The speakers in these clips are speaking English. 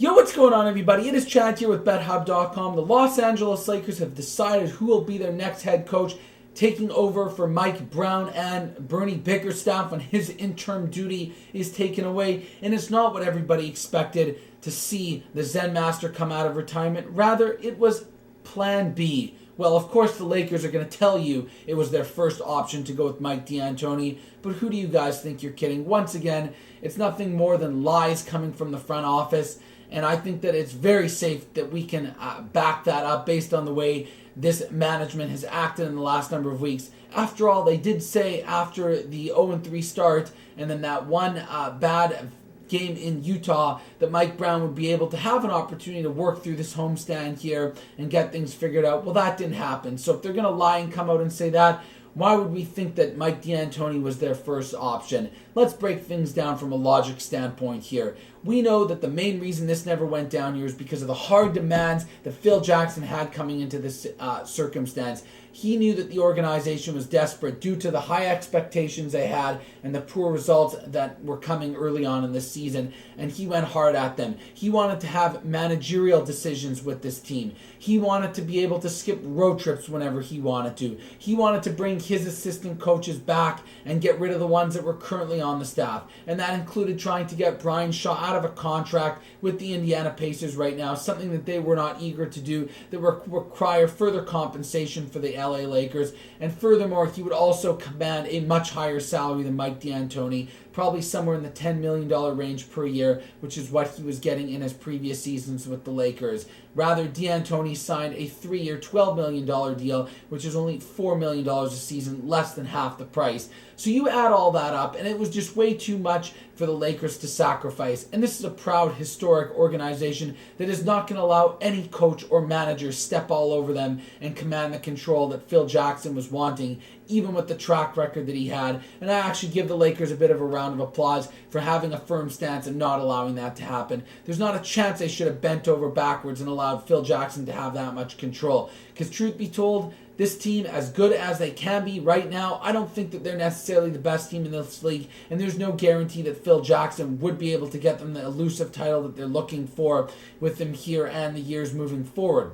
Yo, what's going on, everybody? It is Chad here with BetHub.com. The Los Angeles Lakers have decided who will be their next head coach, taking over for Mike Brown, and Bernie Bickerstaff on his interim duty is taken away. And it's not what everybody expected to see the Zen Master come out of retirement. Rather, it was Plan B. Well, of course, the Lakers are going to tell you it was their first option to go with Mike D'Antoni, but who do you guys think you're kidding? Once again, it's nothing more than lies coming from the front office, and I think that it's very safe that we can back that up based on the way this management has acted in the last number of weeks. After all, they did say after the 0-3 start and then that one bad game in Utah that Mike Brown would be able to have an opportunity to work through this homestand here and get things figured out. Well, that didn't happen. So if they're going to lie and come out and say that, why would we think that Mike D'Antoni was their first option? Let's break things down from a logic standpoint here. We know that the main reason this never went down here is because of the hard demands that Phil Jackson had coming into this circumstance. He knew that the organization was desperate due to the high expectations they had and the poor results that were coming early on in this season, and he went hard at them. He wanted to have managerial decisions with this team. He wanted to be able to skip road trips whenever he wanted to. He wanted to bring his assistant coaches back and get rid of the ones that were currently on the staff, and that included trying to get Brian Shaw out of a contract with the Indiana Pacers right now, something that they were not eager to do, that require further compensation for the LA Lakers. And furthermore, he would also command a much higher salary than Mike D'Antoni, probably somewhere in the $10 million range per year, which is what he was getting in his previous seasons with the Lakers. Rather, D'Antoni signed a 3-year, $12 million deal, which is only $4 million a season, less than half the price. So you add all that up, and it was just way too much for the Lakers to sacrifice. And this is a proud, historic organization that is not going to allow any coach or manager step all over them and command the control that Phil Jackson was wanting, even with the track record that he had. And I actually give the Lakers a bit of a round of applause for having a firm stance and not allowing that to happen. There's not a chance they should have bent over backwards and allowed Phil Jackson to have that much control. Because truth be told, this team, as good as they can be right now, I don't think that they're necessarily the best team in this league, and there's no guarantee that Phil Jackson would be able to get them the elusive title that they're looking for with them here and the years moving forward.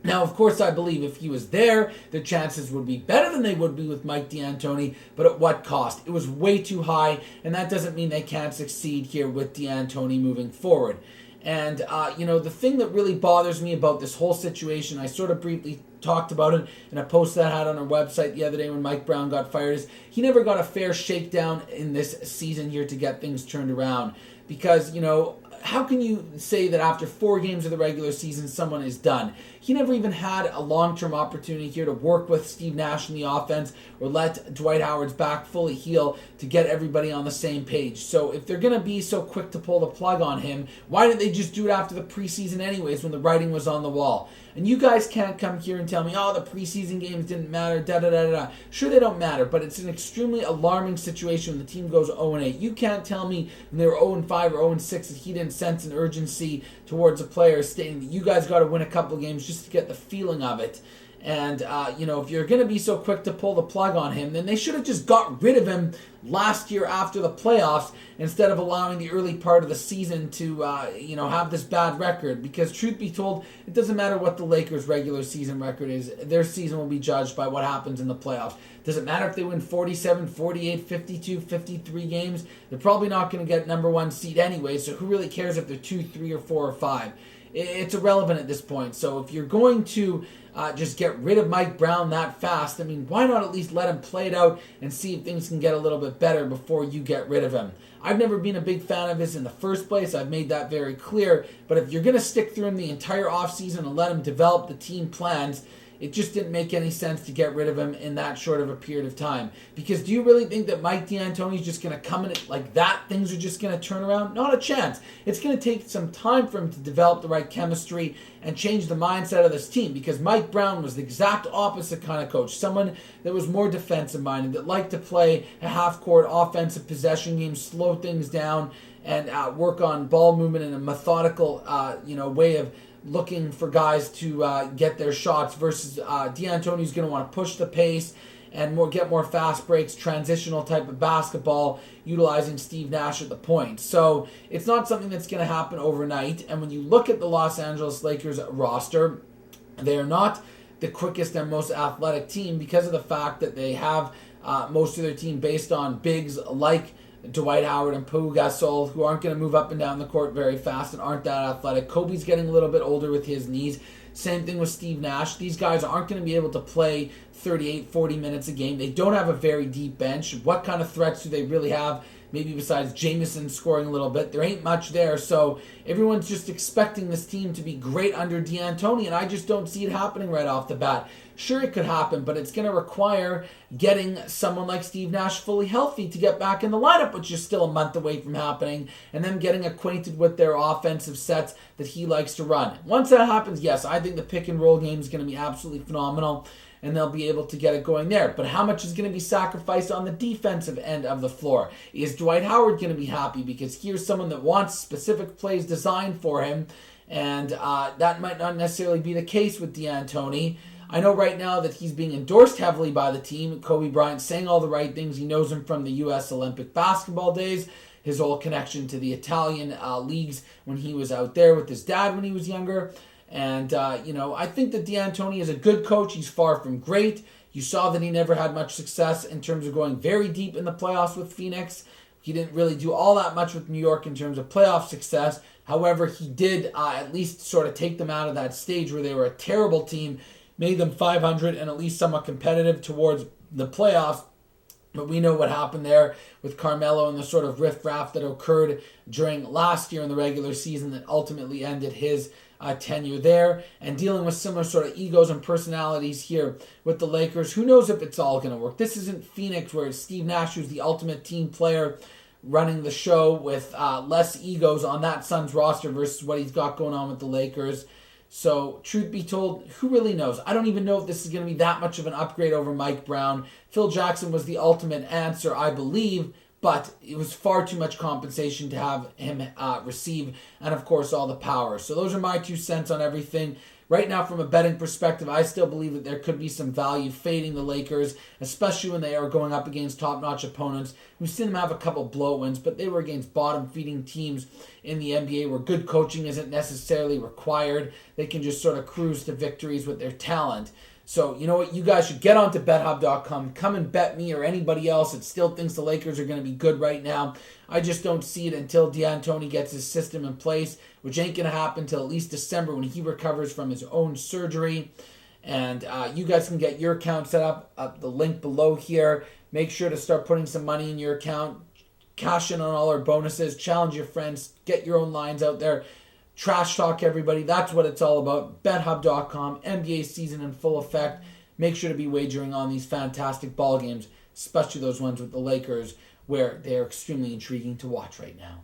Now, of course, I believe if he was there, their chances would be better than they would be with Mike D'Antoni, but at what cost? It was way too high, and that doesn't mean they can't succeed here with D'Antoni moving forward. And, the thing that really bothers me about this whole situation, I sort of briefly talked about it in a post that I had on our website the other day when Mike Brown got fired, is he never got a fair shakedown in this season here to get things turned around. Because, how can you say that after 4 games of the regular season someone is done? He never even had a long-term opportunity here to work with Steve Nash in the offense or let Dwight Howard's back fully heal to get everybody on the same page. So if they're going to be so quick to pull the plug on him, why didn't they just do it after the preseason anyways when the writing was on the wall? And you guys can't come here and tell me, the preseason games didn't matter, da-da-da-da-da. Sure, they don't matter, but it's an extremely alarming situation when the team goes 0-8. You can't tell me when they were 0-5 or 0-6 that he didn't sense an urgency towards the players, stating that you guys got to win a couple of games just to get the feeling of it. And, if you're going to be so quick to pull the plug on him, then they should have just got rid of him last year after the playoffs instead of allowing the early part of the season to, have this bad record. Because truth be told, it doesn't matter what the Lakers' regular season record is. Their season will be judged by what happens in the playoffs. Does it matter if they win 47, 48, 52, 53 games? They're probably not going to get number 1 seed anyway, so who really cares if they're 2, 3, or 4, or 5? It's irrelevant at this point. So if you're going to just get rid of Mike Brown that fast, why not at least let him play it out and see if things can get a little bit better before you get rid of him? I've never been a big fan of his in the first place. I've made that very clear. But if you're going to stick through him the entire offseason and let him develop the team plans, it just didn't make any sense to get rid of him in that short of a period of time. Because do you really think that Mike D'Antoni is just going to come in like that? Things are just going to turn around? Not a chance. It's going to take some time for him to develop the right chemistry and change the mindset of this team. Because Mike Brown was the exact opposite kind of coach. Someone that was more defensive-minded, that liked to play a half-court offensive possession game, slow things down, and work on ball movement in a methodical way of looking for guys to get their shots versus D'Antoni's going to want to push the pace and get more fast breaks, transitional type of basketball, utilizing Steve Nash at the point. So it's not something that's going to happen overnight. And when you look at the Los Angeles Lakers roster, they're not the quickest and most athletic team because of the fact that they have most of their team based on bigs like Dwight Howard and Pau Gasol, who aren't going to move up and down the court very fast and aren't that athletic. Kobe's getting a little bit older with his knees. Same thing with Steve Nash. These guys aren't going to be able to play 38, 40 minutes a game. They don't have a very deep bench. What kind of threats do they really have? Maybe besides Jameson scoring a little bit, there ain't much there. So everyone's just expecting this team to be great under D'Antoni, and I just don't see it happening right off the bat. Sure, it could happen, but it's going to require getting someone like Steve Nash fully healthy to get back in the lineup, which is still a month away from happening, and then getting acquainted with their offensive sets that he likes to run. Once that happens, yes, I think the pick and roll game is going to be absolutely phenomenal, and they'll be able to get it going there. But how much is going to be sacrificed on the defensive end of the floor? Is Dwight Howard going to be happy? Because here's someone that wants specific plays designed for him, and that might not necessarily be the case with D'Antoni. I know right now that he's being endorsed heavily by the team. Kobe Bryant saying all the right things. He knows him from the U.S. Olympic basketball days, his whole connection to the Italian leagues when he was out there with his dad when he was younger. And, I think that D'Antoni is a good coach. He's far from great. You saw that he never had much success in terms of going very deep in the playoffs with Phoenix. He didn't really do all that much with New York in terms of playoff success. However, he did at least sort of take them out of that stage where they were a terrible team, made them 500 and at least somewhat competitive towards the playoffs. But we know what happened there with Carmelo and the sort of riff-raff that occurred during last year in the regular season that ultimately ended his tenure there, and dealing with similar sort of egos and personalities here with the Lakers. Who knows if it's all going to work? This isn't Phoenix where Steve Nash, who's the ultimate team player, running the show with less egos on that Suns roster versus what he's got going on with the Lakers. So, truth be told, who really knows? I don't even know if this is going to be that much of an upgrade over Mike Brown. Phil Jackson was the ultimate answer, I believe, but it was far too much compensation to have him receive, and of course, all the power. So those are my 2 cents on everything. Right now, from a betting perspective, I still believe that there could be some value fading the Lakers, especially when they are going up against top-notch opponents. We've seen them have a couple blow wins, but they were against bottom-feeding teams in the NBA where good coaching isn't necessarily required. They can just sort of cruise to victories with their talent. So, you know what? You guys should get onto BetHub.com. Come and bet me or anybody else that still thinks the Lakers are going to be good right now. I just don't see it until D'Antoni gets his system in place, which ain't going to happen until at least December when he recovers from his own surgery. And you guys can get your account set up at the link below here. Make sure to start putting some money in your account. Cash in on all our bonuses. Challenge your friends. Get your own lines out there. Trash talk everybody. That's what it's all about. BetHub.com. NBA season in full effect. Make sure to be wagering on these fantastic ball games, especially those ones with the Lakers, where they are extremely intriguing to watch right now.